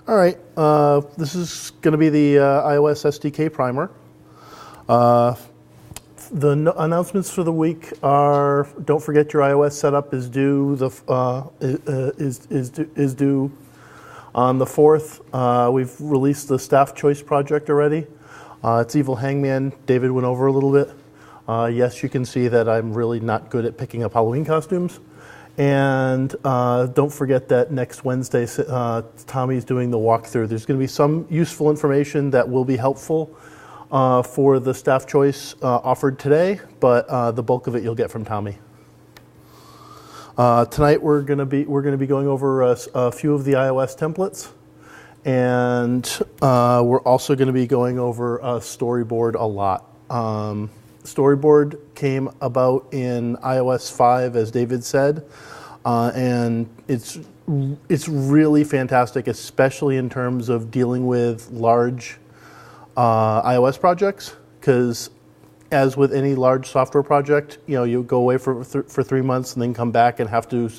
All right, this is going to be the iOS SDK primer. The announcements for the week are: don't forget your iOS setup is due is due on the 4th. We've released the staff choice project already. It's Evil Hangman. David went over a little bit. Yes, you can see that I'm really not good at picking up Halloween costumes. And don't forget that next Wednesday, Tommy's doing the walkthrough. There's going to be some useful information that will be helpful for the staff choice offered today, but the bulk of it you'll get from Tommy. Tonight we're going to be going over a few of the iOS templates, and we're also going to be going over Storyboard a lot. Storyboard came about in iOS 5, as David said, and it's really fantastic, especially in terms of dealing with large iOS projects, because as with any large software project, you go away for 3 months and then come back and have to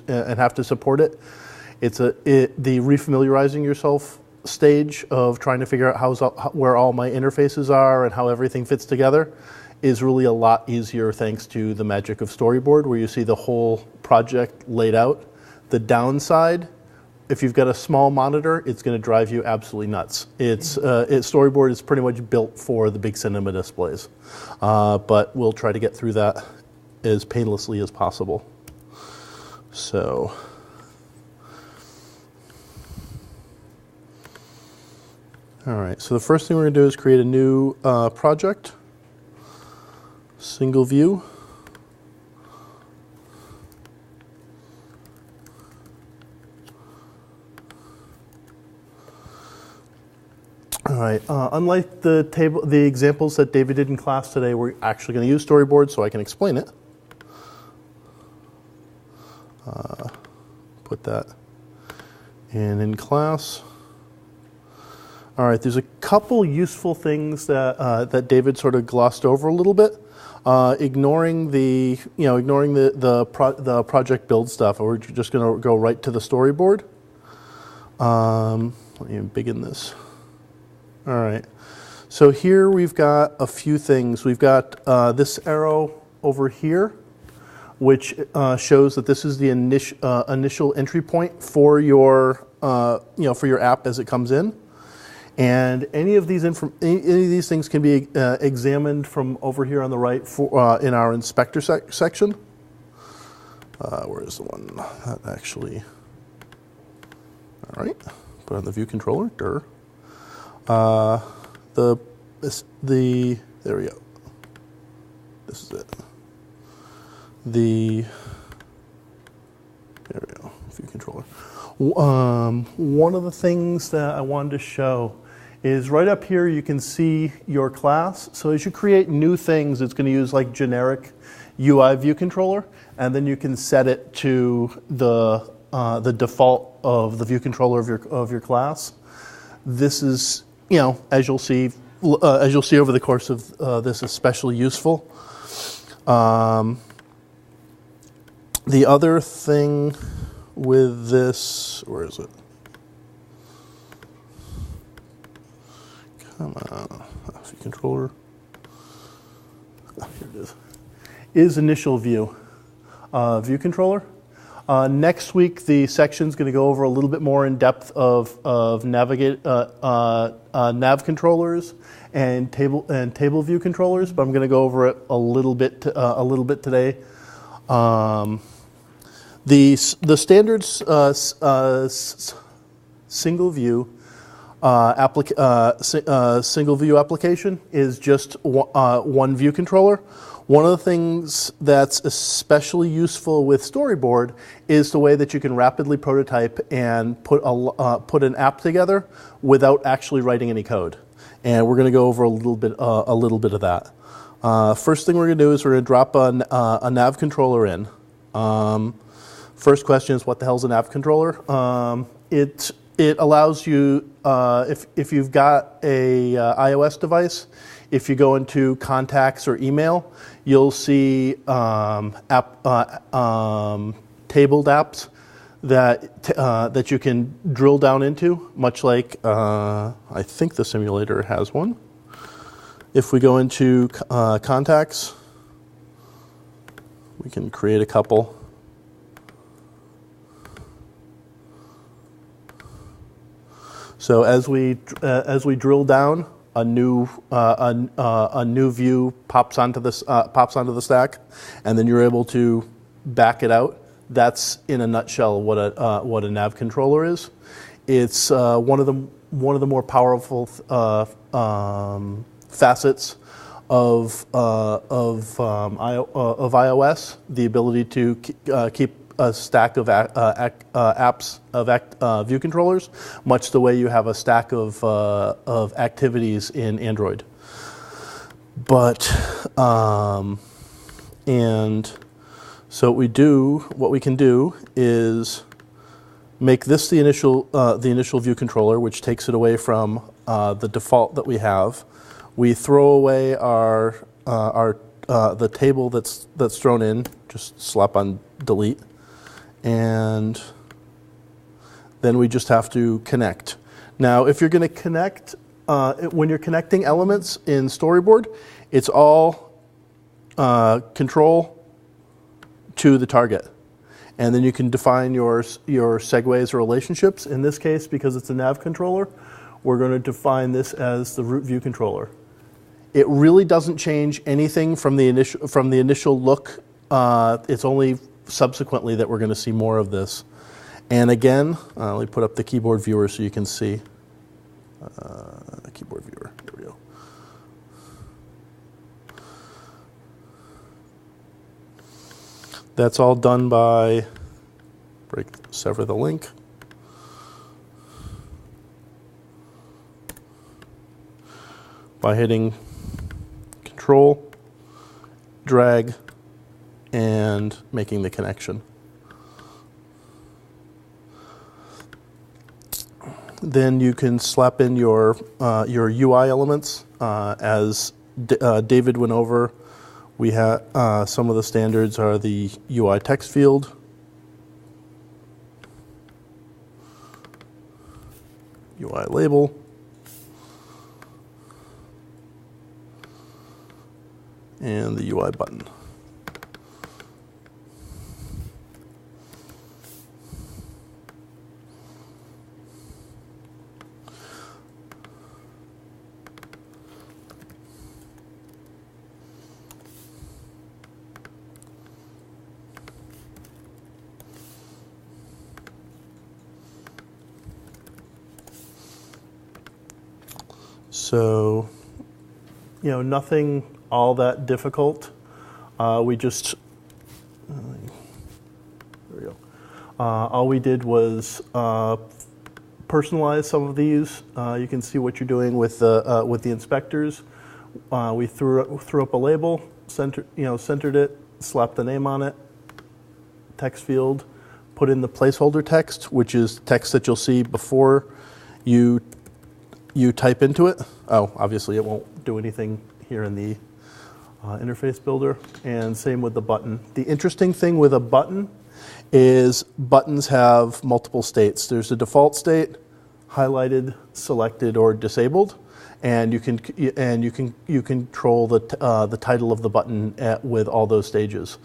support it. The refamiliarizing yourself stage of trying to figure out where all my interfaces are and how everything fits together is really a lot easier thanks to the magic of Storyboard, where you see the whole project laid out. The downside, if you've got a small monitor, it's going to drive you absolutely nuts. Storyboard is pretty much built for the big cinema displays, but we'll try to get through that as painlessly as possible. So, all right. So the first thing we're going to do is create a new project. Single view. All right. Unlike the examples that David did in class today, we're actually going to use Storyboard so I can explain it. Put that in class. All right. There's a couple useful things that David sort of glossed over a little bit. Ignoring the project build stuff, we're just going to go right to the Storyboard. Let me begin this. All right. So here we've got a few things. We've got this arrow over here, which shows that this is the initial entry point for your for your app as it comes in. And any of these things can be examined from over here on the right in our inspector section. Where is the one that actually? All right, put on the view controller. There we go. This is it. There we go. View controller. One of the things that I wanted to show is right up here you can see your class. So as you create new things, it's going to use like generic UI view controller, and then you can set it to the default of the view controller of your class. This is, as you'll see over the course of this, especially useful. The other thing with this, where is it? Come on, view controller. Here it is initial view. View controller. Next week, the section's going to go over a little bit more in depth of nav controllers and table view controllers, but I'm going to go over it a little bit today. The standard single view single view application is just one view controller. One of the things that's especially useful with Storyboard is the way that you can rapidly prototype and put an app together without actually writing any code. And we're going to go over a little bit of that. First thing we're going to do is we're going to drop a Nav Controller in. First question is, what the hell is a Nav Controller? It allows you, if you've got a iOS device, if you go into contacts or email, you'll see tabled apps that you can drill down into, much like I think the simulator has one. If we go into contacts, we can create a couple. So as we drill down, a new view pops onto the stack, and then you're able to back it out. That's in a nutshell what a Nav Controller is. It's one of the more powerful facets of iOS. The ability to keep a stack of apps of view controllers, much the way you have a stack of activities in Android. But and so what we can do is make this the initial view controller, which takes it away from the default that we have. We throw away the table that's thrown in. Just slap on delete. And then we just have to connect. Now, if you're going to connect, when you're connecting elements in Storyboard, it's all control to the target. And then you can define your segues or relationships. In this case, because it's a Nav controller, we're going to define this as the root view controller. It really doesn't change anything from the initial look. It's only subsequently that we're going to see more of this. And again, let me put up the keyboard viewer so you can see. Keyboard viewer, there we go. That's all done by sever the link. By hitting Control, drag, and making the connection. Then you can slap in your UI elements. As David went over, we have some of the standards are the UI text field, UI label, and the UI button. So, nothing all that difficult. We just, there we go. All we did was personalize some of these. You can see what you're doing with the inspectors. We threw up a label, centered it, slapped the name on it, text field, put in the placeholder text, which is text that you'll see before you type into it. Oh, obviously it won't do anything here in the interface builder. And same with the button. The interesting thing with a button is buttons have multiple states. There's a default state, highlighted, selected, or disabled, and you can control the title of the button with all those stages.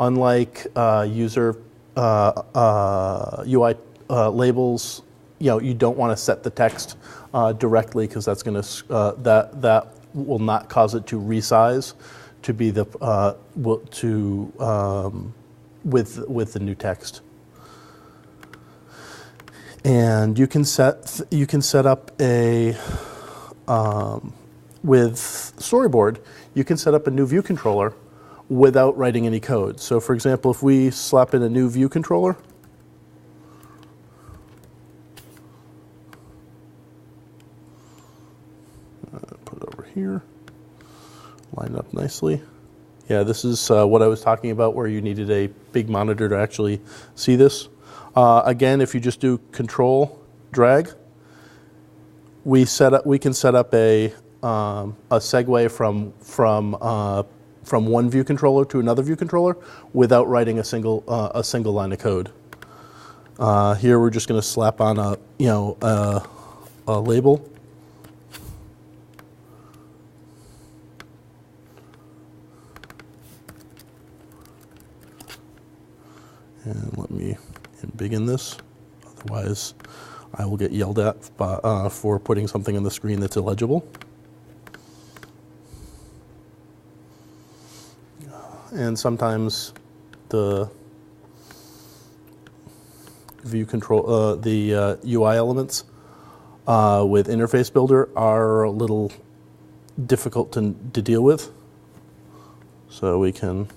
Unlike user UI labels, you don't want to set the text directly because that's going to that will not cause it to resize to be the with the new text. And you can set up a with Storyboard, you can set up a new view controller without writing any code. So for example, if we slap in a new view controller, put it over here, line up nicely. Yeah, this is what I was talking about, where you needed a big monitor to actually see this. Again, if you just do Control, drag, we can set up a segue from one view controller to another view controller without writing a single line of code. Here we're just going to slap on a label. And let me embiggen this, otherwise I will get yelled at for putting something on the screen that's illegible. And sometimes the view control, the UI elements with Interface Builder are a little difficult to deal with. So we can,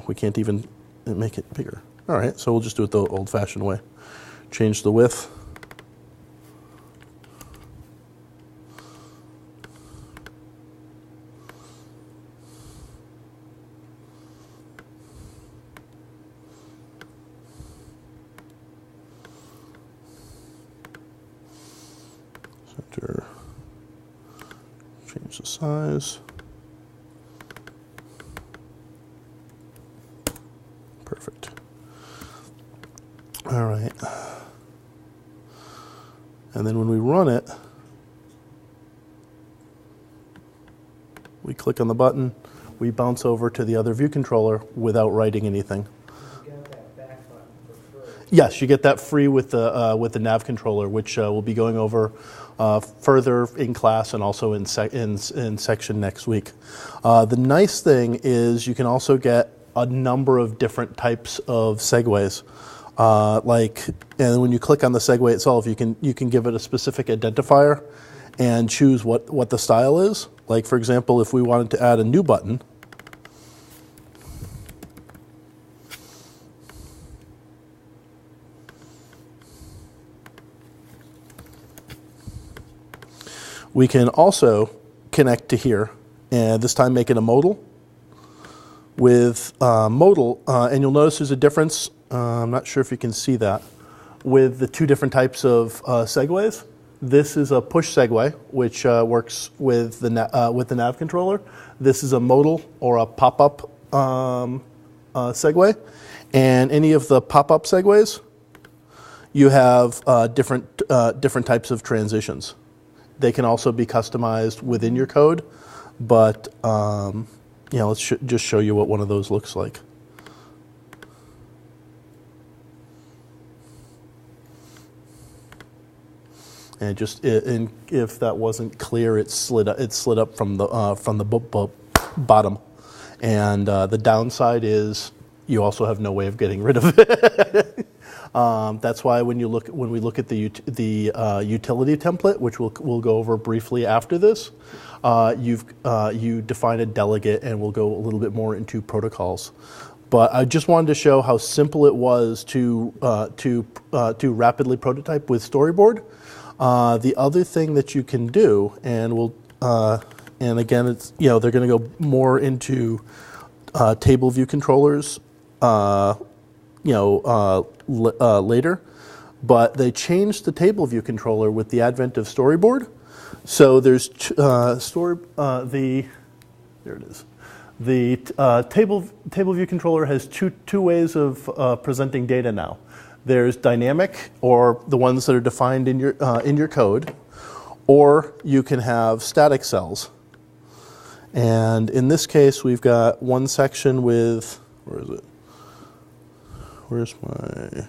we can't even make it bigger. All right, so we'll just do it the old-fashioned way. Change the width. Center. Change the size. Perfect. All right. And then when we run it, we click on the button, we bounce over to the other view controller without writing anything. You get that back button for free. Yes, you get that free with the Nav Controller, which we'll be going over further in class and also in section next week. The nice thing is you can also get a number of different types of segues. And when you click on the segue itself, you can give it a specific identifier and choose what the style is. Like, for example, if we wanted to add a new button, we can also connect to here, and this time make it a modal. With modal, and you'll notice there's a difference. I'm not sure if you can see that. With the two different types of segues, this is a push segue, which works with the Nav Controller. This is a modal or a pop-up segue, and any of the pop-up segues, you have different types of transitions. They can also be customized within your code, but let's just show you what one of those looks like. And if that wasn't clear, it slid up from the bottom. And the downside is you also have no way of getting rid of it. That's why when we look at the utility template, which we'll go over briefly after this, you define a delegate, and we'll go a little bit more into protocols. But I just wanted to show how simple it was to rapidly prototype with Storyboard. The other thing that you can do, and again, it's they're going to go more into table view controllers, later, but they changed the table view controller with the advent of Storyboard. So there's there it is. The table view controller has two ways of presenting data now. There's dynamic, or the ones that are defined in your code, or you can have static cells. And in this case, we've got one section with, where is it? Where's my?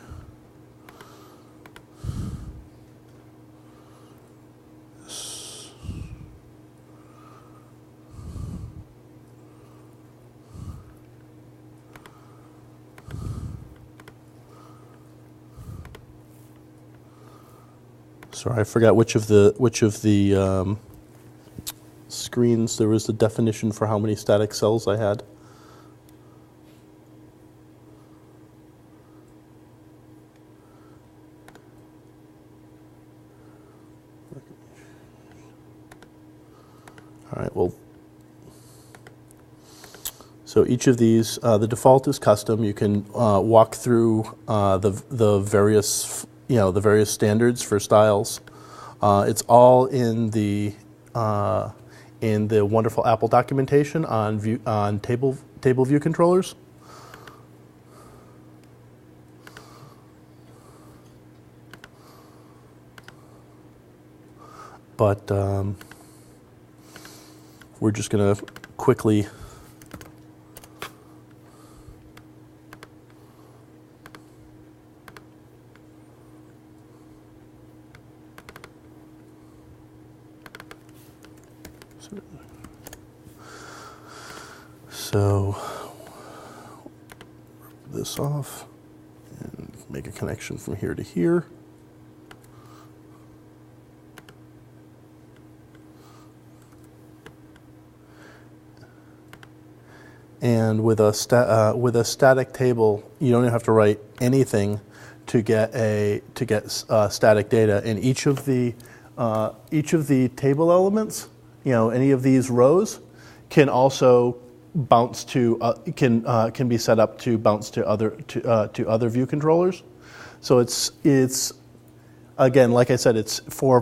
Sorry, I forgot which of the screens there was the definition for how many static cells I had. All right, well, so each of these, the default is custom. You can walk through the various standards for styles. It's all in the wonderful Apple documentation on table view controllers. but we're just going to quickly so rip this off and make a connection from here to here. And with a static table, you don't even have to write anything to get static data. And each of the table elements, any of these rows, can also bounce to can be set up to bounce to other view controllers. So it's again, like I said, it's for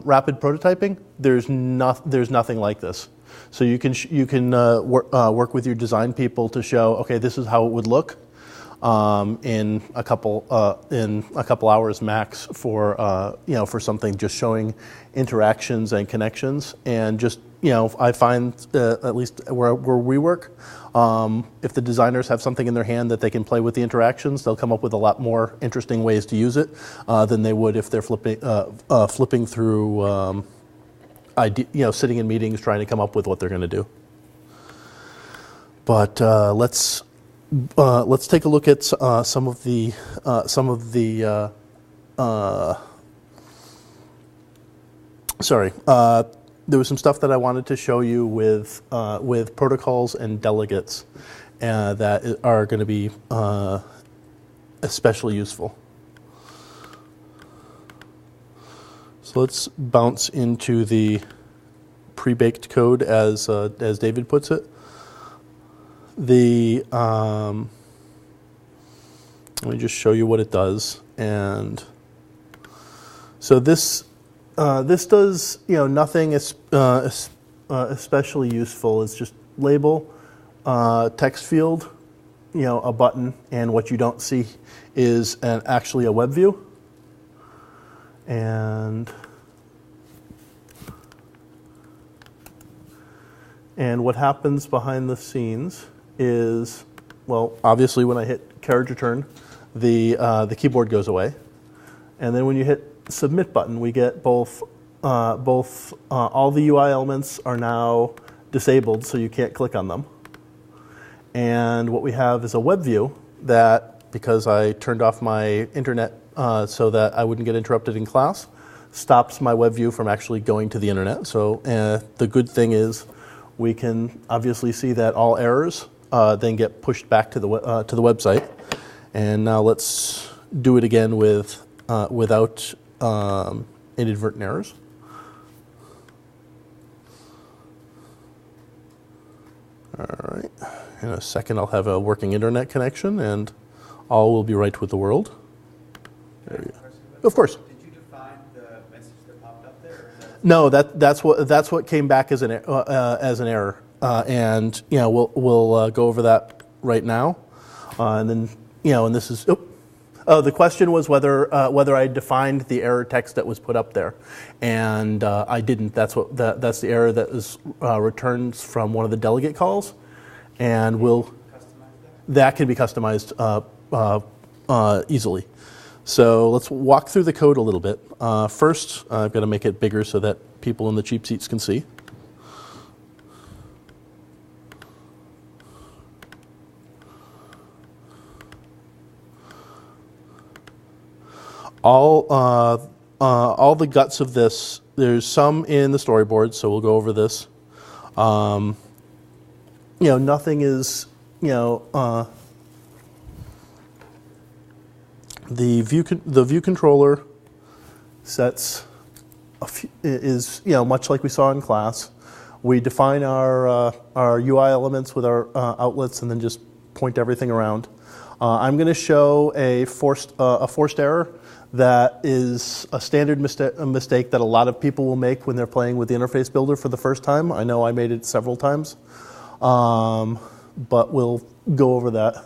rapid prototyping. There's nothing like this. So you can work with your design people to show, okay, this is how it would look in a couple hours max for something just showing interactions and connections. And just I find at least where we work, if the designers have something in their hand that they can play with the interactions, they'll come up with a lot more interesting ways to use it than they would if they're flipping through. Sitting in meetings trying to come up with what they're going to do. But let's take a look at some of the there was some stuff that I wanted to show you with protocols and delegates that are going to be especially useful. So let's bounce into the pre-baked code, as David puts it. Let me just show you what it does. And so this does nothing especially useful. It's just label, text field, a button, and what you don't see is actually a web view. And what happens behind the scenes is, well, obviously when I hit carriage return, the keyboard goes away, and then when you hit submit button, we get both all the UI elements are now disabled, so you can't click on them. And what we have is a web view that, because I turned off my internet so that I wouldn't get interrupted in class, stops my web view from actually going to the internet. So the good thing is we can obviously see that all errors then get pushed back to the website. And now let's do it again without inadvertent errors. All right. In a second, I'll have a working internet connection, and all will be right with the world. There you go. Of course. Did you define the message that popped up there? No, that's what came back as an error, and we'll go over that right now, and then and this is. The question was whether I defined the error text that was put up there, and I didn't. That's the error that is returns from one of the delegate calls, and that can be customized easily. So let's walk through the code a little bit. First, I've got to make it bigger so that people in the cheap seats can see. All the guts of this, there's some in the storyboard, so we'll go over this. Nothing is, the view controller sets is much like we saw in class. We define our UI elements with our outlets and then just point everything around. I'm going to show a forced error that is a standard mistake that a lot of people will make when they're playing with the interface builder for the first time. I know I made it several times, but we'll go over that.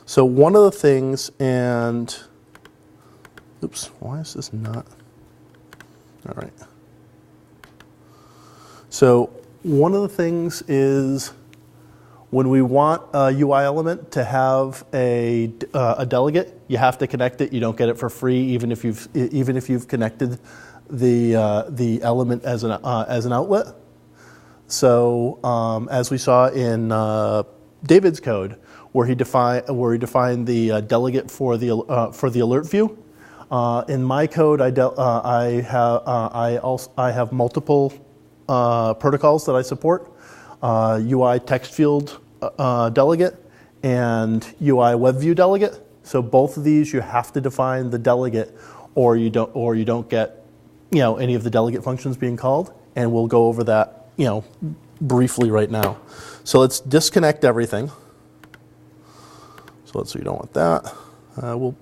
So one of the things, and Oops, why is this not? All right. So one of the things is when we want a UI element to have a delegate, you have to connect it. You don't get it for free, even if you've connected the element as an outlet. So as we saw in David's code, where he defined the delegate for the alert view. In my code, I have multiple protocols that I support: UI text field delegate and UI web view delegate. So both of these, you have to define the delegate, or you don't get any of the delegate functions being called. And we'll go over that briefly right now. So let's disconnect everything. So we don't want that.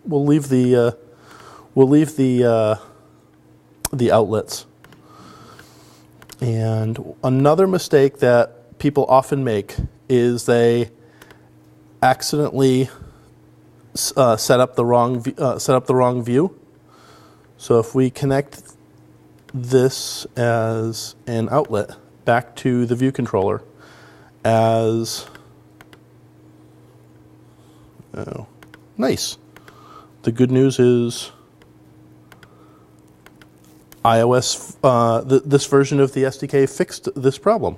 We'll leave the outlets. And another mistake that people often make is they accidentally set up the wrong view. So if we connect this as an outlet back to the view controller as nice. The good news is iOS, this version of the SDK fixed this problem.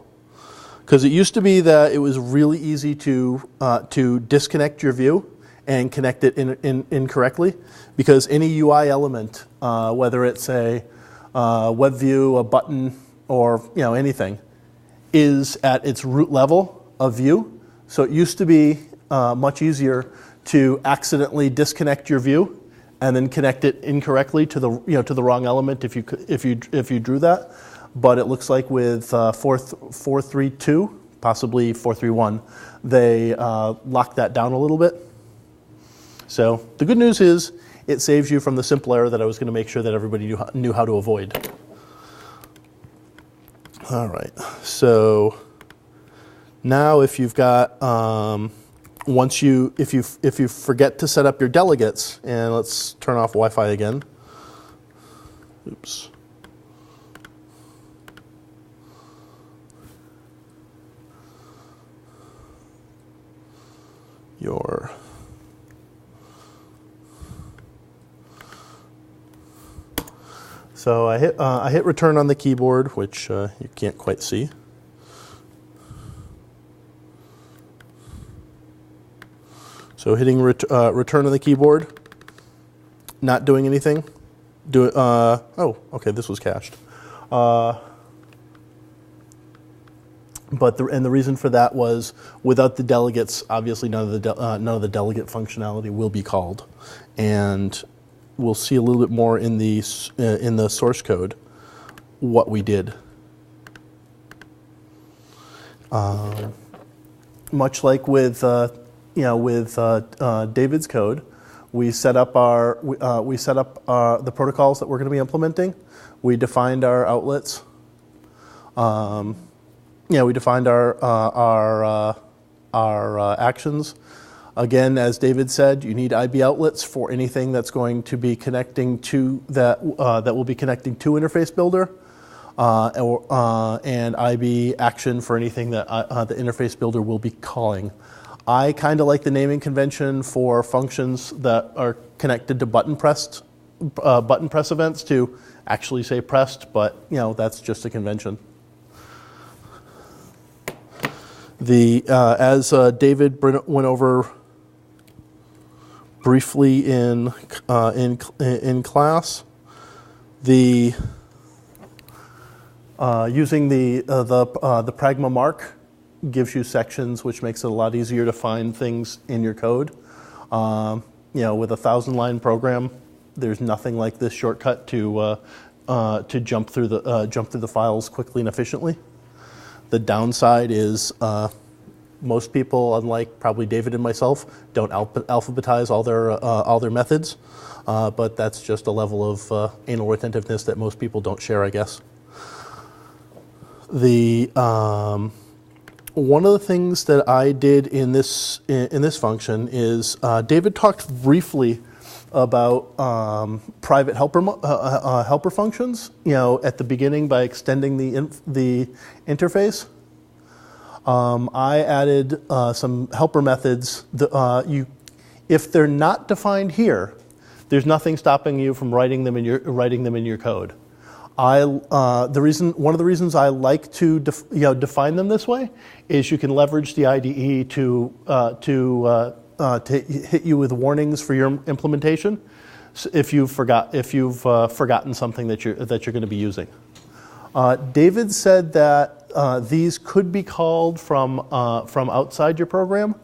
Because it used to be that it was really easy to disconnect your view and connect it incorrectly, because any UI element, whether it's a web view, a button, or anything, is at its root level of view. So it used to be much easier to accidentally disconnect your view and then connect it incorrectly to the wrong element if you drew that. But it looks like with 4.3.2, possibly 4.3.1, they locked that down a little bit. So the good news is it saves you from the simple error that I was going to make sure that everybody knew how to avoid. All right. So now if you've got if you forget to set up your delegates, and let's turn off Wi-Fi again. Oops. So I hit return on the keyboard, which you can't quite see. So hitting return on the keyboard, not doing anything. Oh, okay, this was cached. But the reason for that was without the delegates, obviously none of the delegate functionality will be called, and we'll see a little bit more in the source code what we did. Much like with David's code, we set up the protocols that we're going to be implementing. We defined our outlets. We defined our actions. Again, as David said, you need IB outlets for anything that's going to be connecting to that will be connecting to Interface Builder, and IB action for anything that the Interface Builder will be calling. I kind of like the naming convention for functions that are connected to button press events to actually say pressed, but that's just a convention. As David went over briefly in class, using the pragma mark gives you sections, which makes it a lot easier to find things in your code. With a 1,000-line program, there's nothing like this shortcut to jump through the files quickly and efficiently. The downside is most people, unlike probably David and myself, don't alphabetize all their methods, but that's just a level of anal retentiveness that most people don't share, I guess. One of the things that I did in this function is David talked briefly private helper functions, at the beginning by extending the interface. I added some helper methods. If they're not defined here, there's nothing stopping you from writing them in your code. One of the reasons I like to define them this way is you can leverage the IDE to hit you with warnings for your implementation if you've forgotten something that you're going to be using. David said that these could be called from outside your program.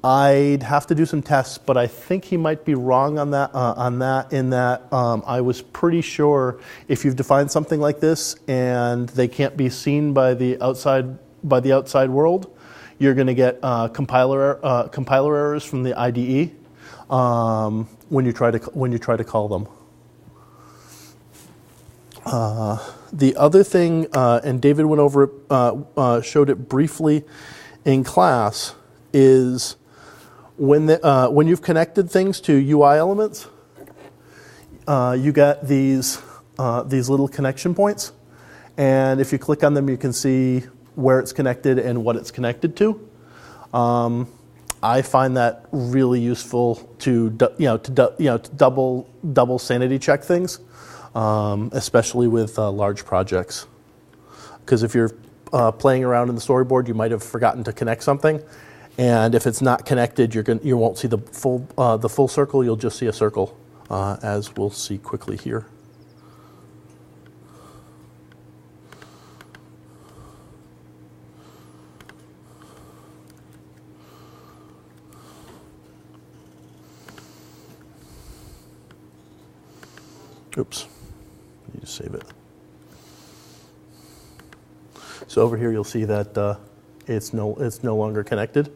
I'd have to do some tests, but I think he might be wrong on that. I was pretty sure if you've defined something like this and they can't be seen by the outside world, you're going to get compiler errors from the IDE when you try to call them. The other thing, and David went over it, showed it briefly in class, is when you've connected things to UI elements, you get these little connection points, and if you click on them, you can see where it's connected and what it's connected to. I find that really useful to double sanity check things, especially with large projects. Because if you're playing around in the storyboard, you might have forgotten to connect something, and if it's not connected, you won't see the full circle. You'll just see a circle, as we'll see quickly here. Oops, need to save it. So over here, you'll see that it's no longer connected.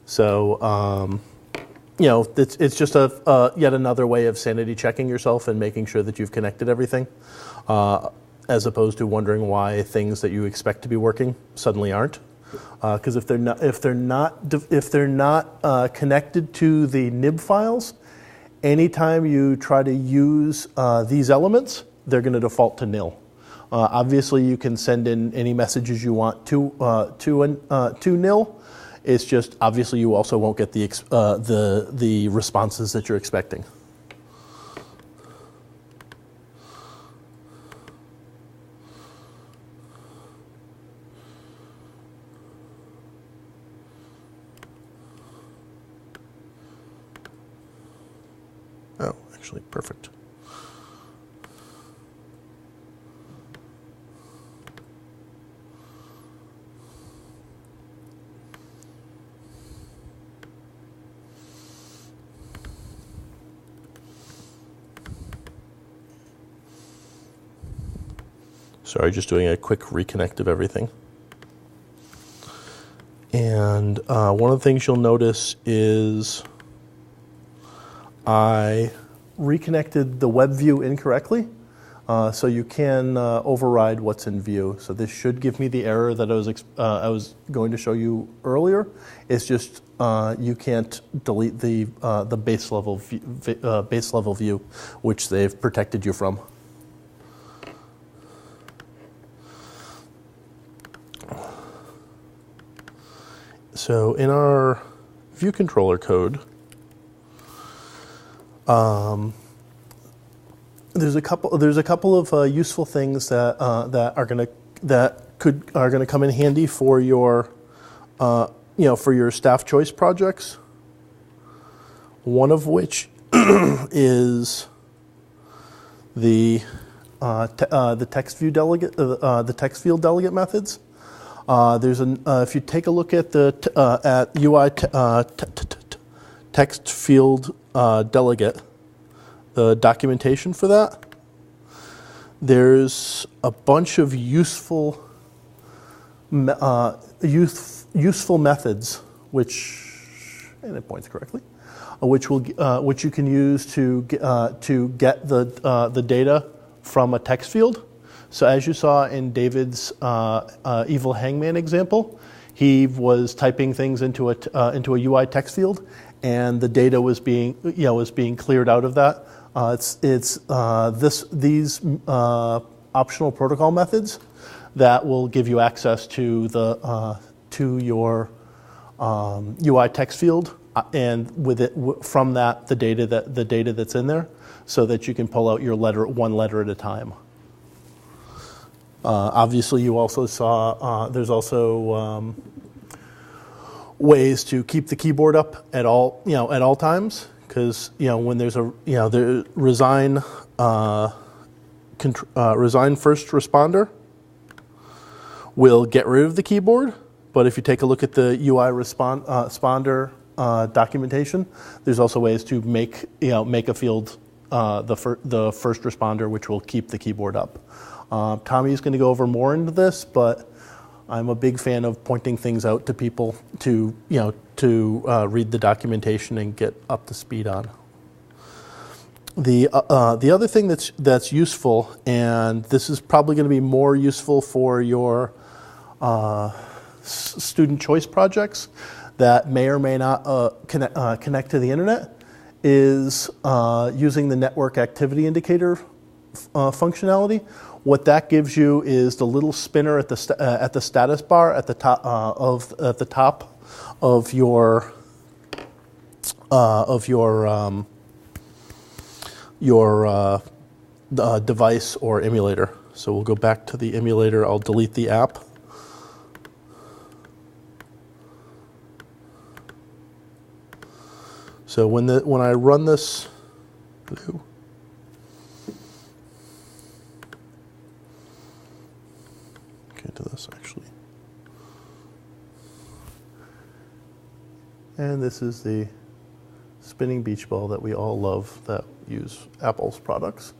So it's just yet another way of sanity checking yourself and making sure that you've connected everything, as opposed to wondering why things that you expect to be working suddenly aren't. Because if they're not connected to the nib files, anytime you try to use these elements, they're going to default to nil. Obviously, you can send in any messages you want to nil. It's just obviously you also won't get the responses that you're expecting. Oh, actually, perfect. Sorry, just doing a quick reconnect of everything. And one of the things you'll notice is I reconnected the web view incorrectly, so you can override what's in view. So this should give me the error that I was going to show you earlier. It's just you can't delete the base level view, which they've protected you from. So in our view controller code, there's a couple of useful things that are gonna come in handy for your for your staff choice projects. One of which is the text view delegate, the text field delegate methods. If you take a look at the UI text field delegate, the documentation for that, there's a bunch of useful methods, and it points correctly, which you can use to get the data from a text field. So as you saw in David's evil hangman example, he was typing things into a UI text field, and the data was being cleared out of that. These optional protocol methods that will give you access to your UI text field, and with it from that the data that's in there, so that you can pull out your letter one letter at a time. Obviously, you also saw there's also ways to keep the keyboard up at all times, because when there's the resign first responder will get rid of the keyboard, but if you take a look at the UI responder documentation, there's also ways to make a field the first responder, which will keep the keyboard up. Tommy's going to go over more into this, but I'm a big fan of pointing things out to people to read the documentation and get up to speed on. The other thing that's useful, and this is probably going to be more useful for your student choice projects that may or may not connect to the internet, is using the network activity indicator functionality. What that gives you is the little spinner at the status bar at the top of your device or emulator. So we'll go back to the emulator. I'll delete the app. So when I run this, to this actually, and this is the spinning beach ball that we all love that use Apple's products.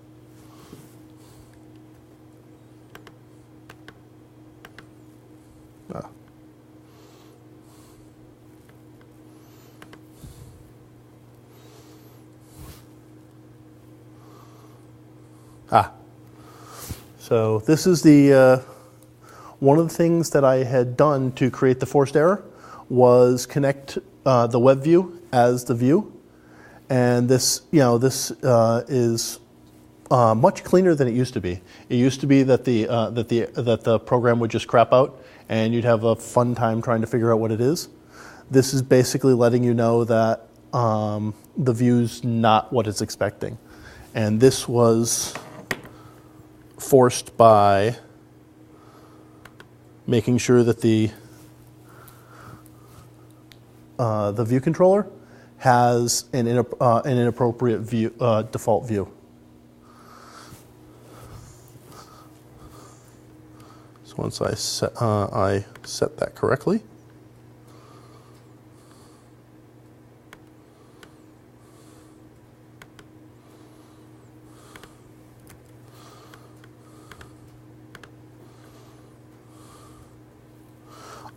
So this is the one of the things that I had done to create the forced error was connect the web view as the view, and this is much cleaner than it used to be. It used to be that the program would just crap out, and you'd have a fun time trying to figure out what it is. This is basically letting you know that the view's not what it's expecting, and this was forced by making sure that the view controller has an inappropriate view, default view. So once I set that correctly,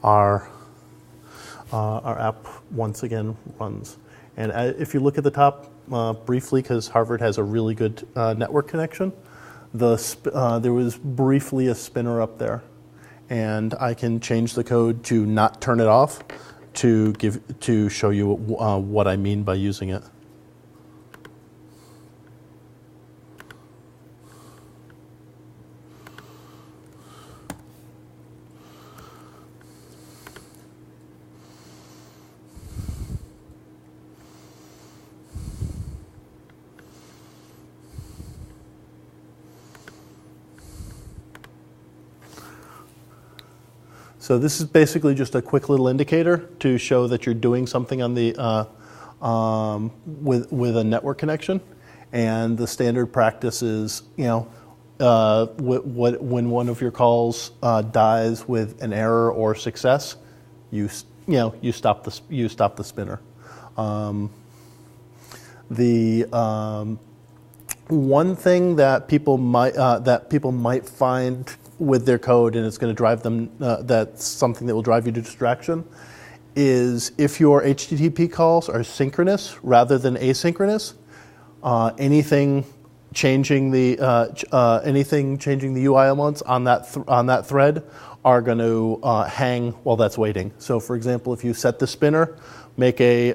our app once again runs. And if you look at the top briefly, because Harvard has a really good network connection, there was briefly a spinner up there, and I can change the code to not turn it off to show you what I mean by using it. So this is basically just a quick little indicator to show that you're doing something on the with a network connection, and the standard practice is when one of your calls dies with an error or success, you stop the spinner. One thing that people might find with their code, and it's going to drive them, that's something that will drive you to distraction, is if your HTTP calls are synchronous rather than asynchronous, anything changing the UI elements on that thread are going to hang while that's waiting. So for example, if you set the spinner make a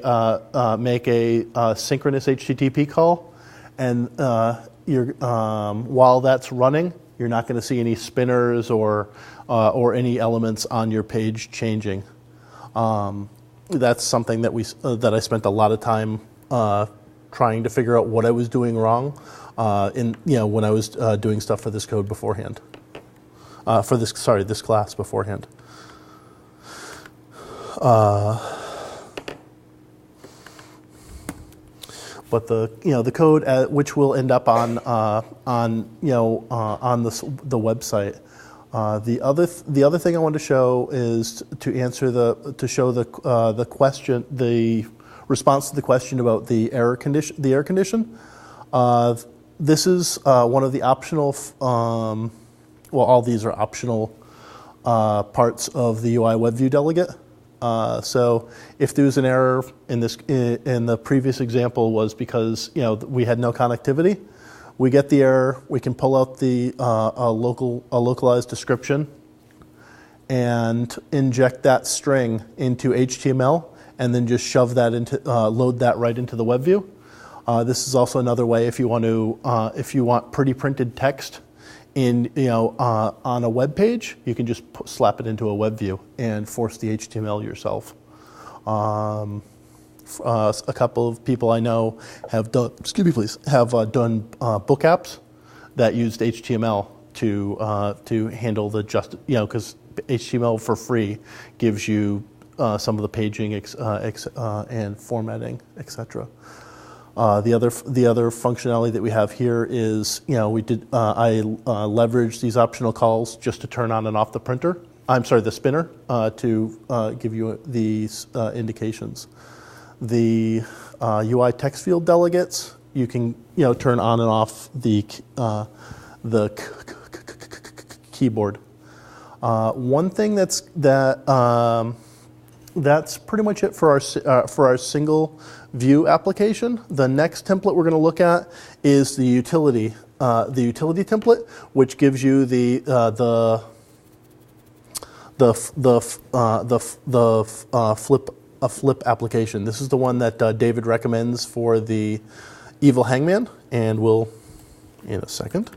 synchronous HTTP call, and while that's running, you're not going to see any spinners or any elements on your page changing. That's something that I spent a lot of time trying to figure out what I was doing wrong when I was doing stuff for this code beforehand. This class beforehand. But the code which will end up on the website. The other thing I want to show is to show the question, the response to the question about the error condition. This is one of the optional. All these are optional parts of the UI WebView delegate. So if there's an error in the previous example was because we had no connectivity, we get the error. We can pull out the a localized description and inject that string into HTML, and then just shove that into load that right into the WebView. This is also another way if you want pretty printed text on a web page, you can just slap it into a WebView and force the HTML yourself. A couple of people I know have done, done book apps that used HTML to handle because HTML for free gives you some of the paging and formatting, etc. The other functionality that we have here is, I leveraged these optional calls just to turn on and off the printer. The spinner to give you these indications. The UI text field delegates, you can turn on and off the keyboard. One thing that's pretty much it for our single view application. The next template we're going to look at is the utility template, which gives you the flip application. This is the one that David recommends for the Evil Hangman, and we'll in a second.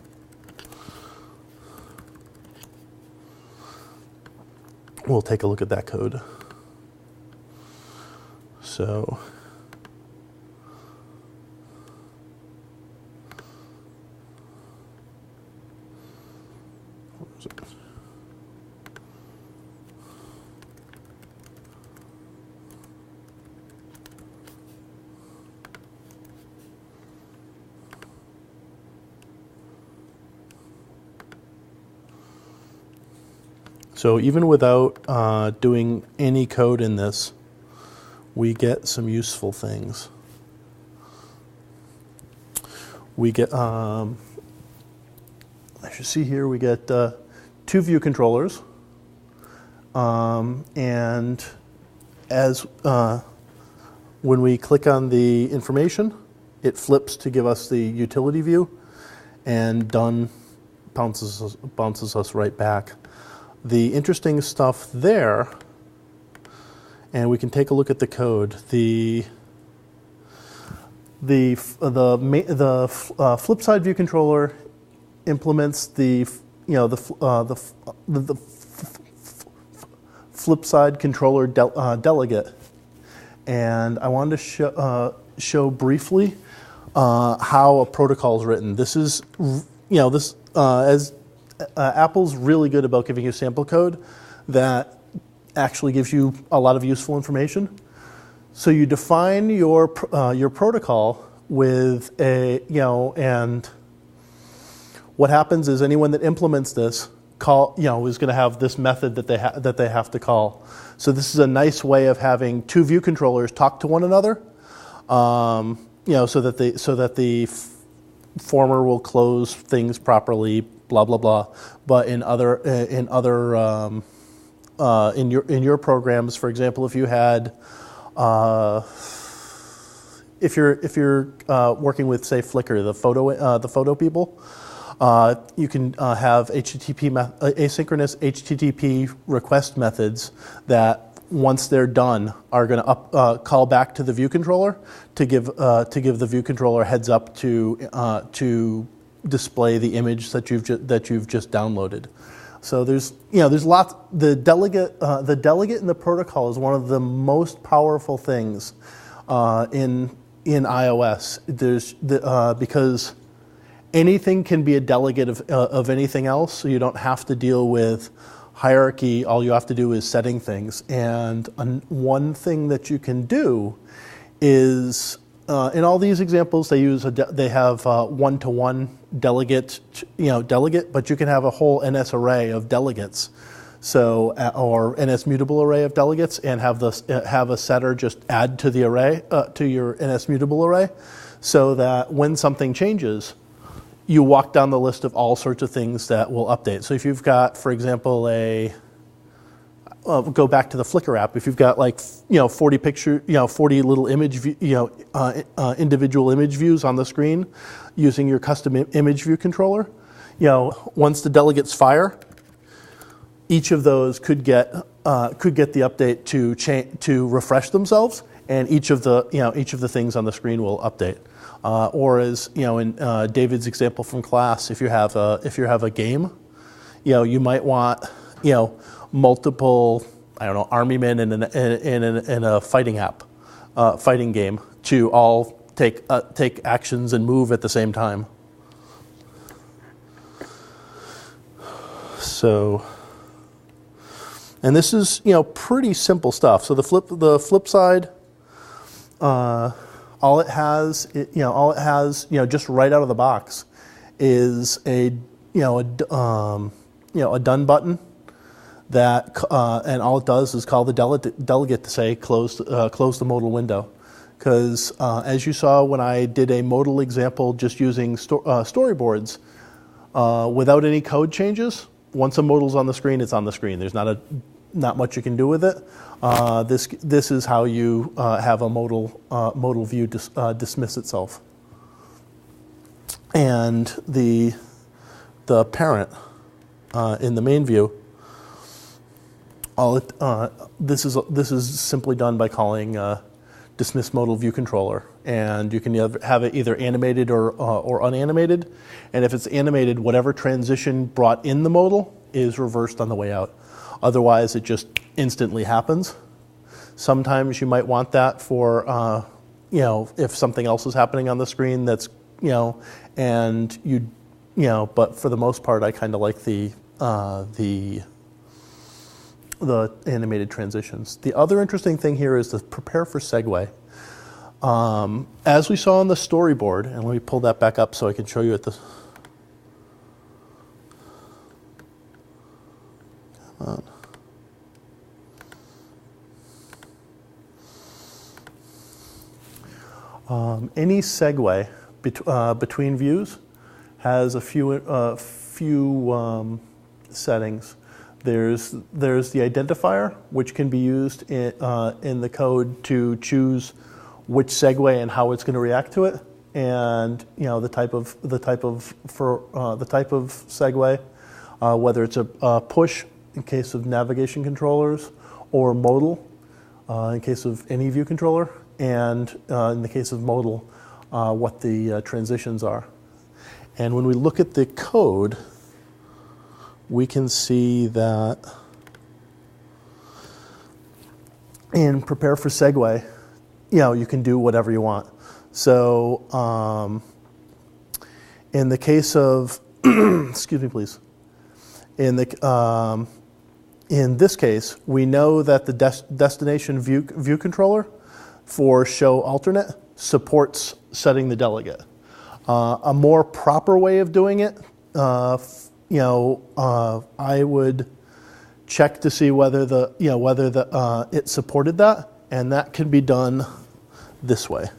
We'll take a look at that code. So. So even without doing any code in this, we get some useful things. We get, as you see here, we get 2 view controllers. And as when we click on the information, it flips to give us the utility view, and done bounces us right back. The interesting stuff there, and we can take a look at the code. The flip side view controller implements the flip side controller delegate, and I wanted to show briefly how a protocol is written. This is as Apple's really good about giving you sample code that actually gives you a lot of useful information. So you define your protocol with and what happens is anyone that implements this is going to have this method that they have to call. So this is a nice way of having 2 view controllers talk to one another, so that the former will close things properly, blah blah blah. But in your programs, for example, if you had if you're working with, say, Flickr, the photo people, you can have asynchronous HTTP request methods that once they're done, are going to call back to the view controller to give the view controller a heads up to display the image that you've just downloaded. So there's lots. The delegate in the protocol is one of the most powerful things in iOS. Because anything can be a delegate of anything else, so you don't have to deal with hierarchy. All you have to do is setting things. And one thing that you can do is, in all these examples, they have one-to-one delegate, but you can have a whole NS array of delegates. So, or NS mutable array of delegates, and have a setter just add to the array, to your NS mutable array, so that when something changes, you walk down the list of all sorts of things that will update. So if you've got, for example, go back to the Flickr app. If you've got 40 little image, individual image views on the screen, using your custom image view controller, once the delegates fire, each of those could get the update to refresh themselves, and each of the things on the screen will update. Or as in David's example from class, if you have a game, you might want multiple, army men in a fighting game to all take actions and move at the same time. So, and this is pretty simple stuff. So the flip side. All it has, just right out of the box, is a done button that, and all it does is call the delegate to say close the modal window, because as you saw when I did a modal example just using storyboards, without any code changes, once a modal's on the screen, it's on the screen. There's not much you can do with it. This is how you have a modal view dismiss itself. And the parent in the main view, this is simply done by calling dismiss modal view controller, and you can have it either animated or unanimated. And if it's animated, whatever transition brought in the modal is reversed on the way out. Otherwise, it just instantly happens. Sometimes you might want that for, if something else is happening on the screen that's, and but for the most part, I kind of like the animated transitions. The other interesting thing here is the prepare for segue. As we saw on the storyboard, and let me pull that back up so I can show you at the. Any segue between views has a few settings. There's the identifier, which can be used in the code to choose which segue and how it's going to react to it, and the type of segue, whether it's a push in case of navigation controllers, or modal in case of any view controller, and in the case of modal, what the transitions are. And when we look at the code, we can see that in prepare for segue, you can do whatever you want. So in the case of, excuse me, please. In this case, we know that the destination view controller for show alternate supports setting the delegate. A more proper way of doing it, I would check to see whether it supported that, and that can be done this way.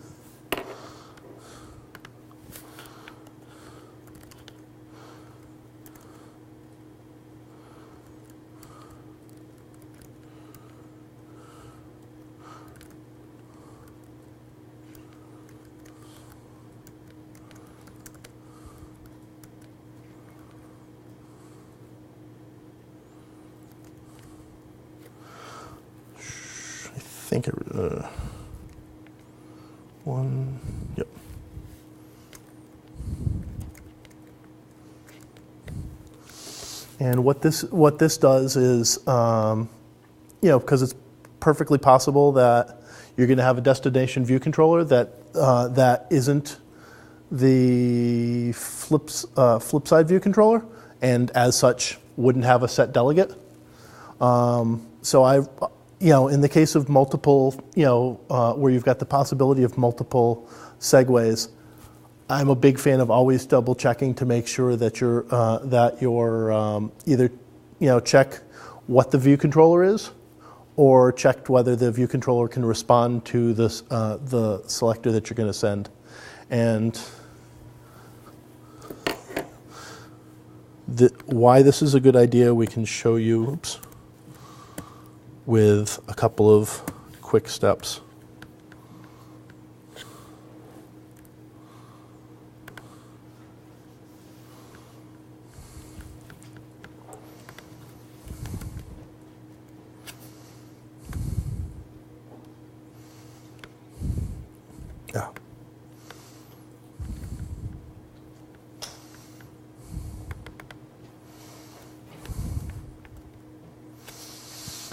think it, one, yep. And what this does is, because it's perfectly possible that you're going to have a destination view controller that isn't the flip side view controller, and as such wouldn't have a set delegate. So in the case of multiple, where you've got the possibility of multiple segues, I'm a big fan of always double checking to make sure that you're either check what the view controller is, or checked whether the view controller can respond to this the selector that you're going to send. And why this is a good idea, we can show you with a couple of quick steps. Yeah.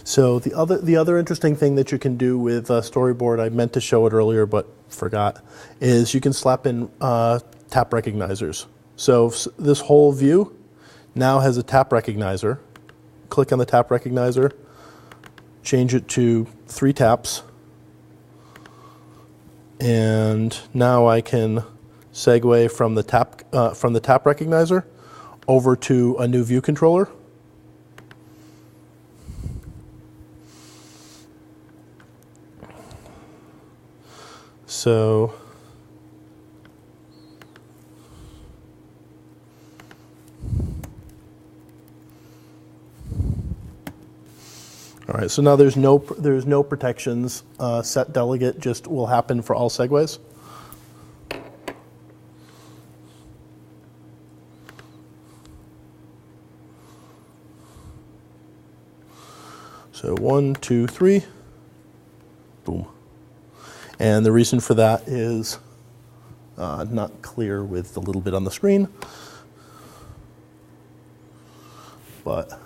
So the other interesting thing that you can do with Storyboard, I meant to show it earlier but forgot, is you can slap in tap recognizers. So this whole view now has a tap recognizer. Click on the tap recognizer, change it to 3 taps, and now I can segue from the tap recognizer over to a new view controller. So all right, so now there's no protections. Set delegate just will happen for all segues. So 1, 2, 3, boom. And the reason for that is not clear with the little bit on the screen, but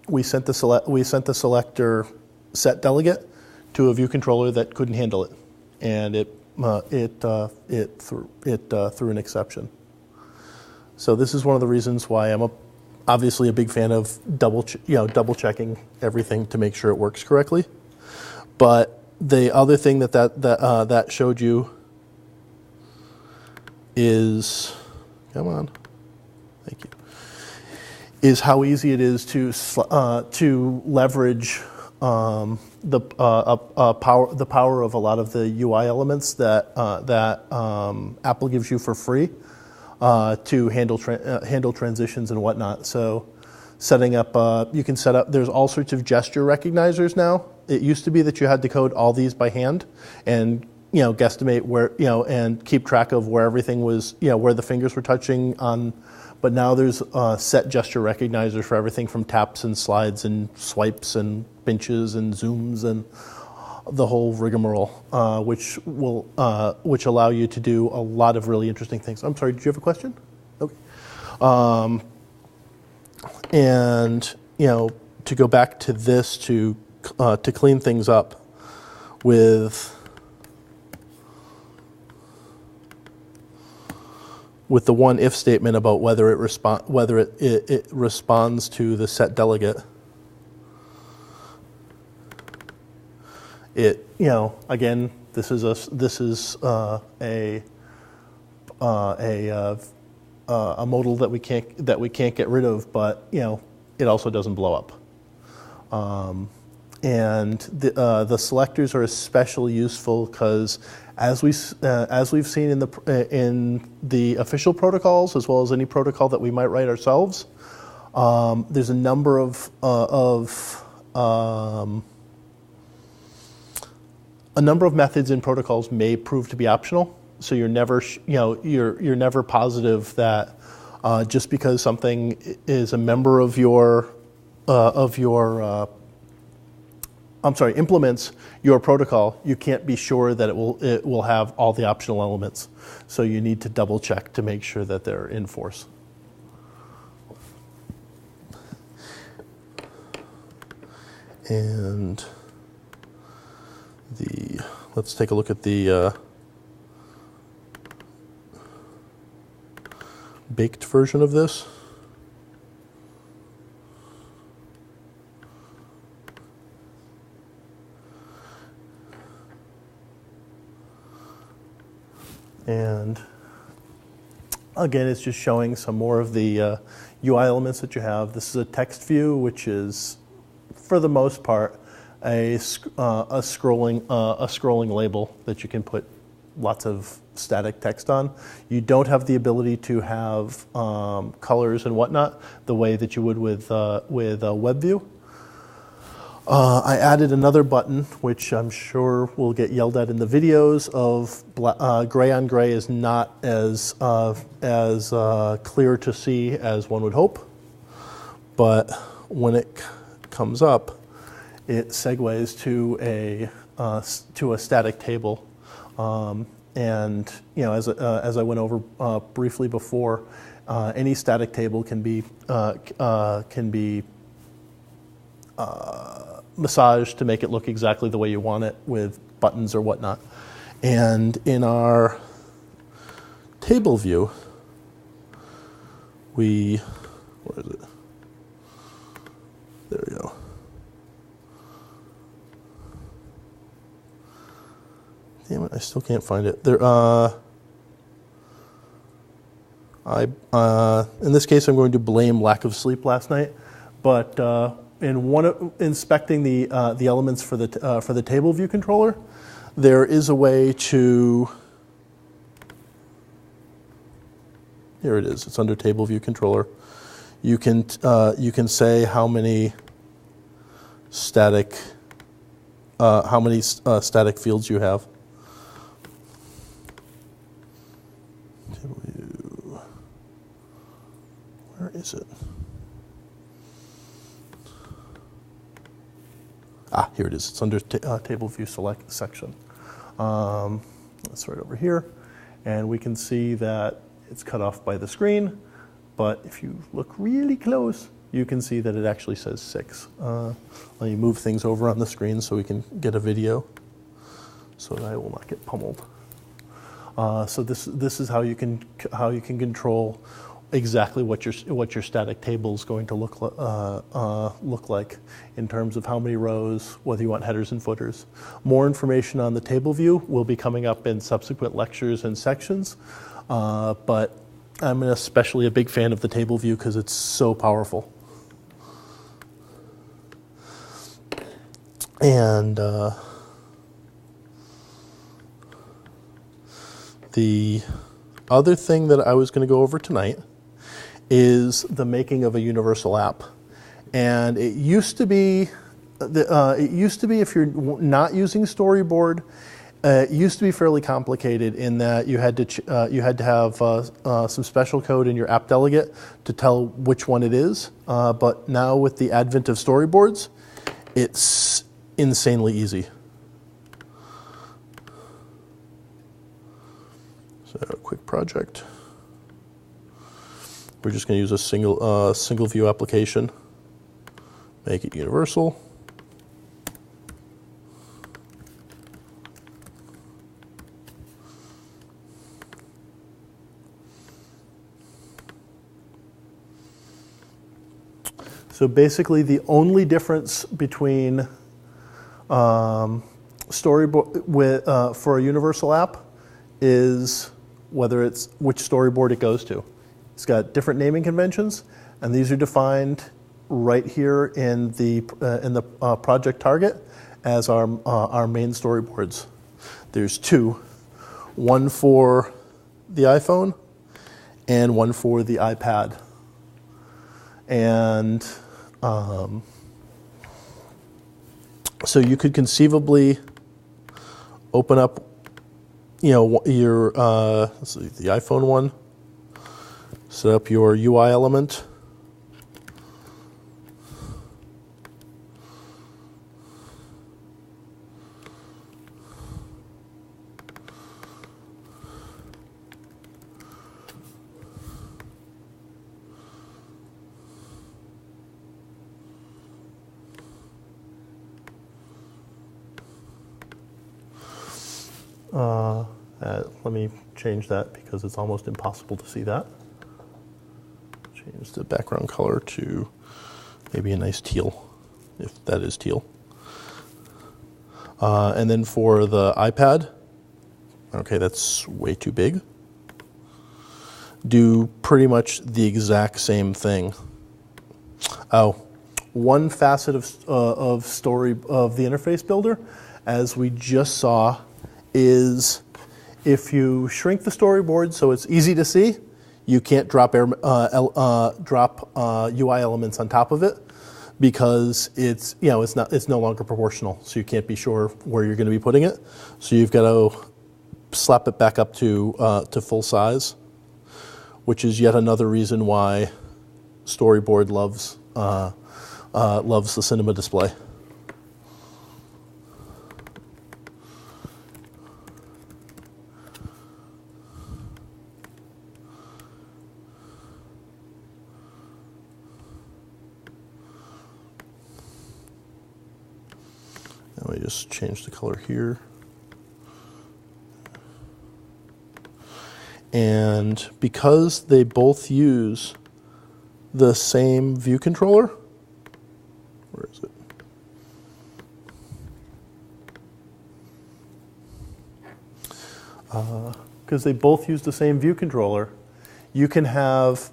we sent the selector set delegate to a view controller that couldn't handle it, and it threw an exception. So this is one of the reasons why I'm obviously a big fan of double checking everything to make sure it works correctly. But the other thing that showed you is, come on, thank you, is how easy it is to leverage the power of a lot of the UI elements that Apple gives you for free to handle transitions and whatnot. So setting up, you can set up. There's all sorts of gesture recognizers now. It used to be that you had to code all these by hand and guesstimate where and keep track of where everything was, where the fingers were touching on. But now there's set gesture recognizers for everything from taps and slides and swipes and pinches and zooms and the whole rigmarole, which allow you to do a lot of really interesting things. I'm sorry, did you have a question? Okay. And to go back to this to clean things up with the one if statement about whether it responds to the set delegate. Again, this is a modal that we can't get rid of, but it also doesn't blow up. And the selectors are especially useful because, as we've seen in the official protocols, as well as any protocol that we might write ourselves, there's a number of methods in protocols may prove to be optional. So you're never you're never positive that just because something is a member of your implements your protocol, you can't be sure that it will have all the optional elements. So you need to double check to make sure that they're in force. And let's take a look at the baked version of this. And again, it's just showing some more of the UI elements that you have. This is a text view, which is, for the most part, a scrolling label that you can put lots of static text on. You don't have the ability to have colors and whatnot the way that you would with WebView. I added another button, which I'm sure will get yelled at in the videos, of gray on gray is not as clear to see as one would hope. But when it comes up, it segues to a static table. And as I went over briefly before, any static table can be massaged to make it look exactly the way you want it with buttons or whatnot. And in our table view, where is it? There we go. Damn it, I still can't find it. There, in this case, I'm going to blame lack of sleep last night, but inspecting the elements for the table view controller, there is a way to. Here it is. It's under table view controller. You can say how many static fields you have. Table view. Where is it? Here it is. It's under table view select section. It's right over here. And we can see that it's cut off by the screen. But if you look really close, you can see that it actually says 6. Let me move things over on the screen so we can get a video so that I will not get pummeled. So this is how you can control exactly what your static table is going to look like in terms of how many rows, whether you want headers and footers. More information on the table view will be coming up in subsequent lectures and sections, but I'm especially a big fan of the table view because it's so powerful. And the other thing that I was going to go over tonight is the making of a universal app. And it used to be if you're not using Storyboard, it used to be fairly complicated in that you had to have some special code in your app delegate to tell which one it is. But now with the advent of storyboards, it's insanely easy. So a quick project. We're just going to use a single view application. Make it universal. So basically, the only difference between Storyboard for a universal app is which storyboard it goes to. It's got different naming conventions, and these are defined right here in the project target as our main storyboards. There's 2, one for the iPhone and one for the iPad. And so you could conceivably open up, your let's see, the iPhone one. Set up your UI element. Let me change that because it's almost impossible to see that. Change the background color to maybe a nice teal, if that is teal. And then for the iPad, okay, that's way too big. Do pretty much the exact same thing. Oh, one facet of the interface builder, as we just saw, is if you shrink the storyboard so it's easy to see, you can't drop UI elements on top of it because it's no longer proportional, so you can't be sure where you're going to be putting it. So you've got to slap it back up to full size, which is yet another reason why Storyboard loves the cinema display. Now we just change the color here. And because they both use the same view controller, where is it? Because they both use the same view controller, you can have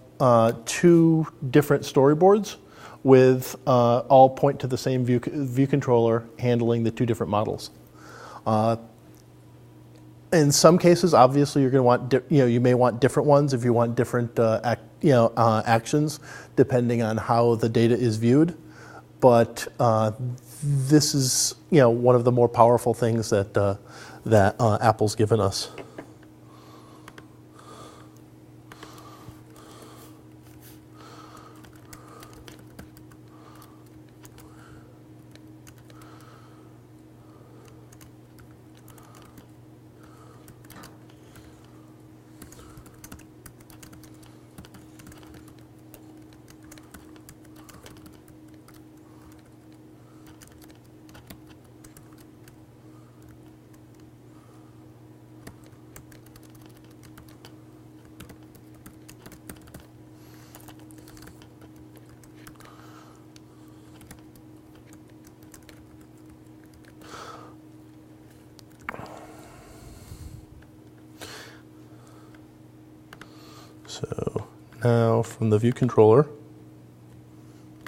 two different storyboards with all point to the same view controller handling the two different models. In some cases, obviously, you're going to want you may want different ones if you want different actions depending on how the data is viewed. But this is one of the more powerful things that Apple's given us. So now from the view controller,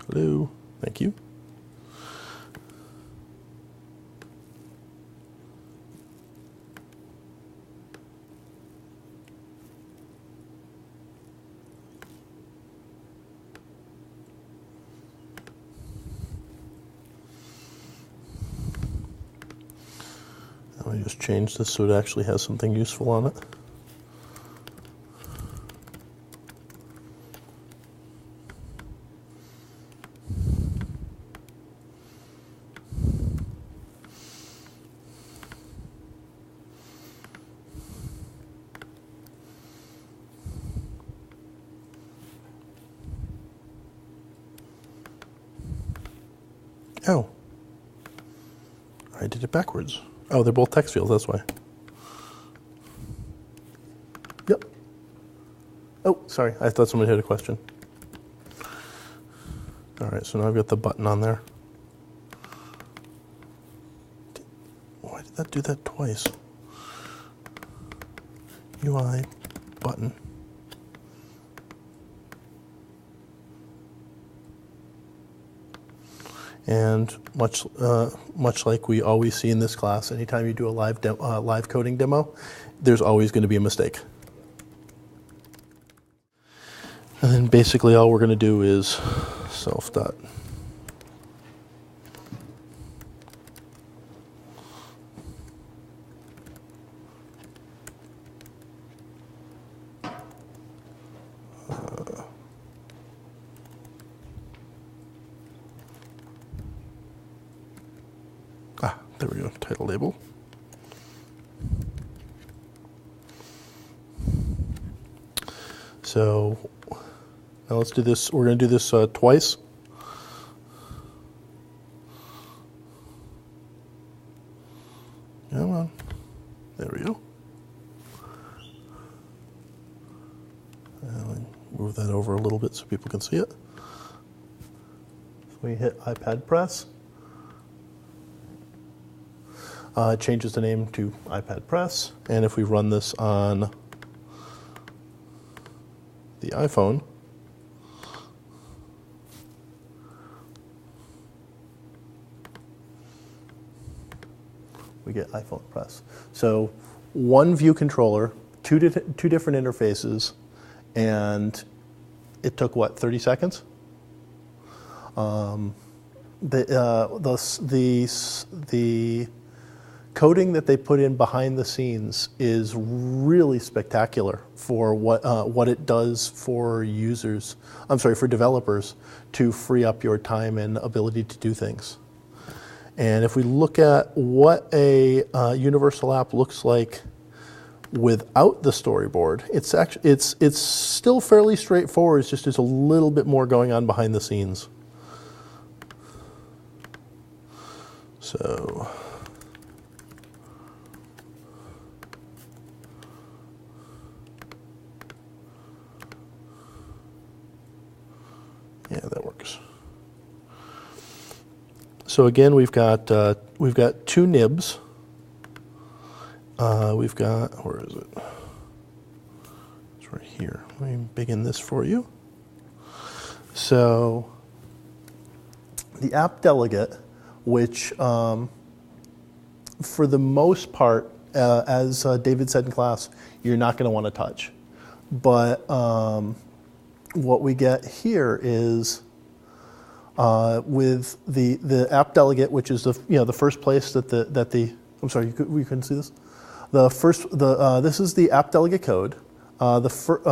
hello, thank you. Let me just change this so it actually has something useful on it. Oh, I did it backwards. Oh, they're both text fields, that's why. Yep. Oh, sorry, I thought somebody had a question. All right, so now I've got the button on there. Why did that do that twice? UI button. And much like we always see in this class, anytime you do a live coding demo, there's always going to be a mistake. And then basically all we're going to do is self dot. There we go, title label. So now let's do this. We're going to do this twice. Come on. There we so people can see it. So we hit iPad press. It changes the name to iPad press. And if we run this on the iPhone, we get iPhone press. So one view controller, two different interfaces, and it took, what, 30 seconds? The coding that they put in behind the scenes is really spectacular for what it does for users. I'm sorry, for developers to free up your time and ability to do things. And if we look at what a universal app looks like without the storyboard, it's still fairly straightforward. It's just there's a little bit more going on behind the scenes. So yeah, that works. So again, we've got two nibs. We've got, where is it? It's right here. Let me begin this for you. So the app delegate, which for the most part, as David said in class, you're not going to want to touch. But what we get here is with the app delegate, which is the first place that the I'm sorry, you couldn't see this. This is the app delegate code. This is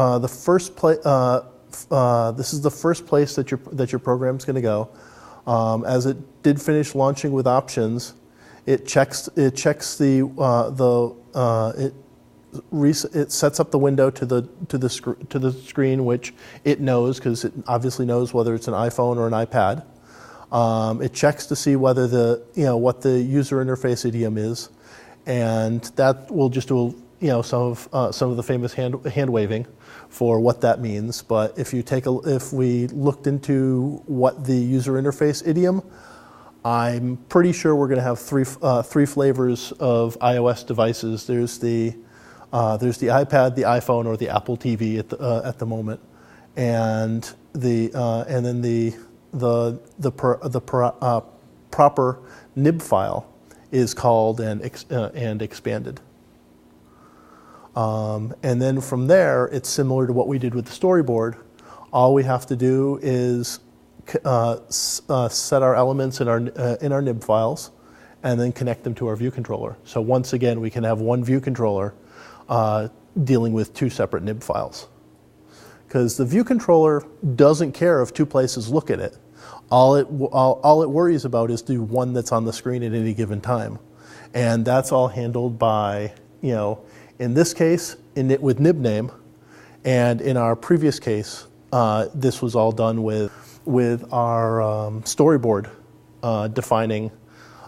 the first place that your program's going to go. As it did finish launching with options, it sets up the window to the screen, which it knows because it obviously knows whether it's an iPhone or an iPad. It checks to see whether what the user interface idiom is, and that will just do some of the famous hand waving for what that means. But if we looked into what the user interface idiom, I'm pretty sure we're going to have three flavors of iOS devices. There's the iPad, the iPhone, or the Apple TV at the moment, and then the proper nib file is called and expanded. And then from there, it's similar to what we did with the storyboard. All we have to do is set our elements in our nib files, and then connect them to our view controller. So once again, we can have one view controller dealing with two separate nib files. Because the view controller doesn't care if two places look at it. All it worries about is the one that's on the screen at any given time. And that's all handled by, in this case, with nib name, and in our previous case, this was all done with our storyboard defining.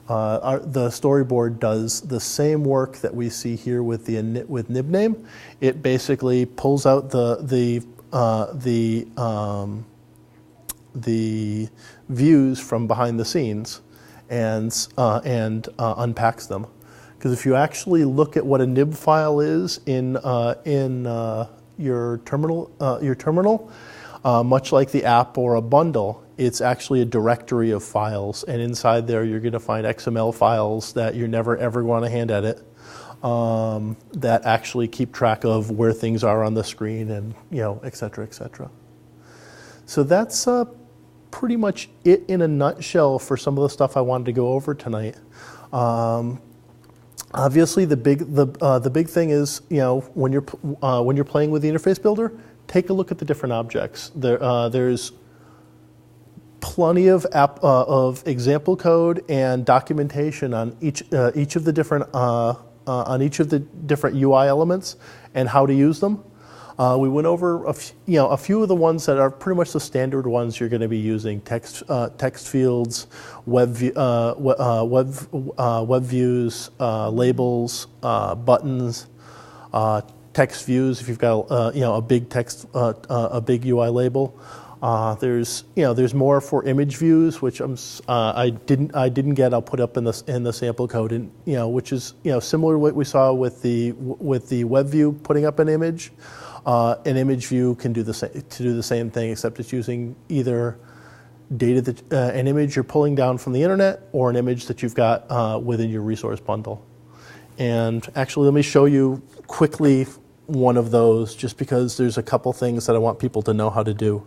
The storyboard does the same work that we see here with nib name. It basically pulls out the views from behind the scenes and unpacks them. Because if you actually look at what a nib file is in your terminal, much like the app or a bundle, it's actually a directory of files, and inside there you're going to find XML files that you're never ever going to hand edit, that actually keep track of where things are on the screen, and et cetera, et cetera. So that's pretty much it in a nutshell for some of the stuff I wanted to go over tonight. Obviously, the big thing is when you're playing with the interface builder, take a look at the different objects. There's plenty of example code and documentation on each of the different UI elements and how to use them. We went over a few of the ones that are pretty much the standard ones you're going to be using: text fields, web views, labels, buttons, text views. If you've got a big text, a big UI label, There's more for image views, which I didn't get. I'll put up in the sample code, and which is similar to what we saw with the web view putting up an image. An image view can do the same thing, except it's using either data an image you're pulling down from the internet or an image that you've got within your resource bundle. And actually, let me show you quickly one of those, just because there's a couple things that I want people to know how to do.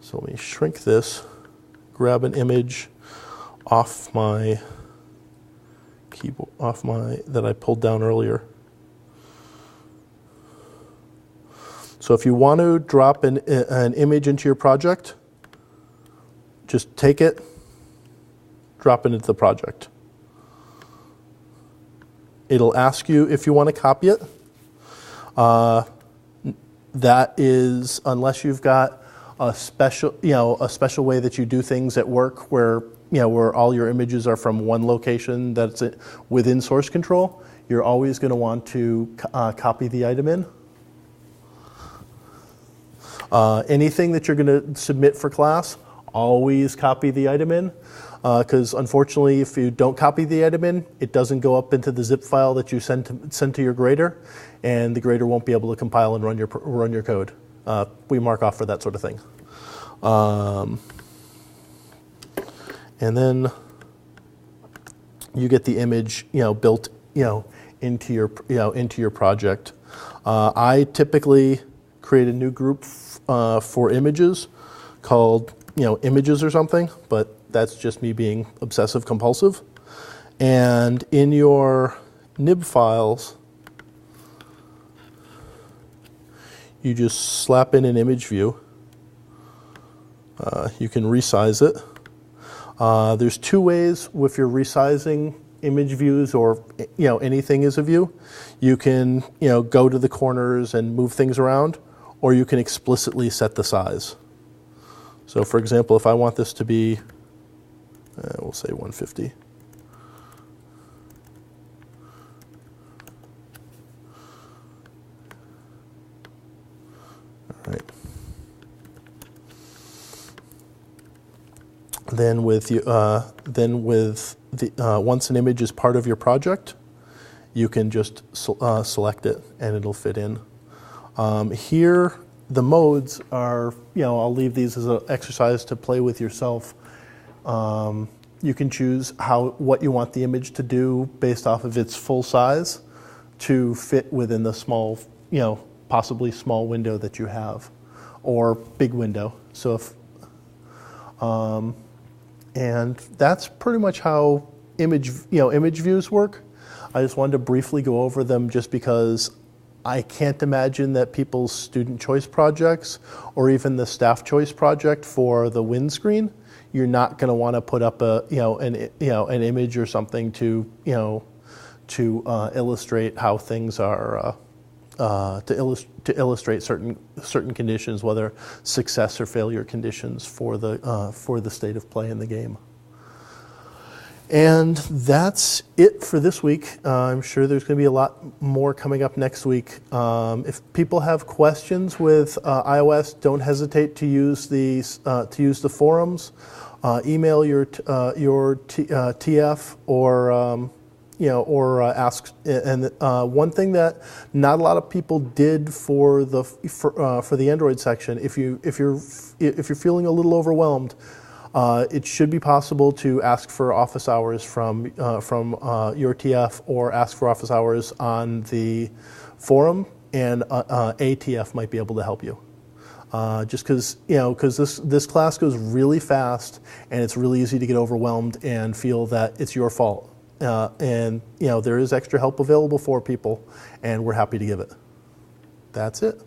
So let me shrink this, grab an image off my keyboard, that I pulled down earlier. So if you want to drop an image into your project, just take it, drop it into the project. It'll ask you if you want to copy it. That is, unless you've got a special way that you do things at work, where all your images are from one location that's within source control, you're always going to want to copy the item in. Anything that you're going to submit for class, always copy the item in, because unfortunately, if you don't copy the item in, it doesn't go up into the zip file that you send to your grader, and the grader won't be able to compile and run your code. We mark off for that sort of thing. And then you get the image, built, into your project. I typically create a new group for images called, images or something, but that's just me being obsessive compulsive. And in your nib files, you just slap in an image view. You can resize it. There's two ways if you're resizing image views, or anything as a view. You can go to the corners and move things around, or you can explicitly set the size. So for example, if I want this to be, we'll say 150. All right. Then with once an image is part of your project, you can just select it and it'll fit in. Here, the modes are, I'll leave these as an exercise to play with yourself. You can choose what you want the image to do based off of its full size to fit within the small, possibly small window that you have, or big window. So if, and that's pretty much how image views work. I just wanted to briefly go over them just because I can't imagine that people's student choice projects or even the staff choice project for the windscreen, you're not going to want to put up an image or something to illustrate how things are to illustrate certain conditions, whether success or failure conditions for the state of play in the game. And that's it for this week. I'm sure there's going to be a lot more coming up next week. If people have questions with iOS, don't hesitate to use the forums. Email your TF or ask. And one thing that not a lot of people did for the Android section, if you're feeling a little overwhelmed, it should be possible to ask for office hours from your TF, or ask for office hours on the forum, and ATF might be able to help you. Just because this class goes really fast, and it's really easy to get overwhelmed and feel that it's your fault. And there is extra help available for people, and we're happy to give it. That's it.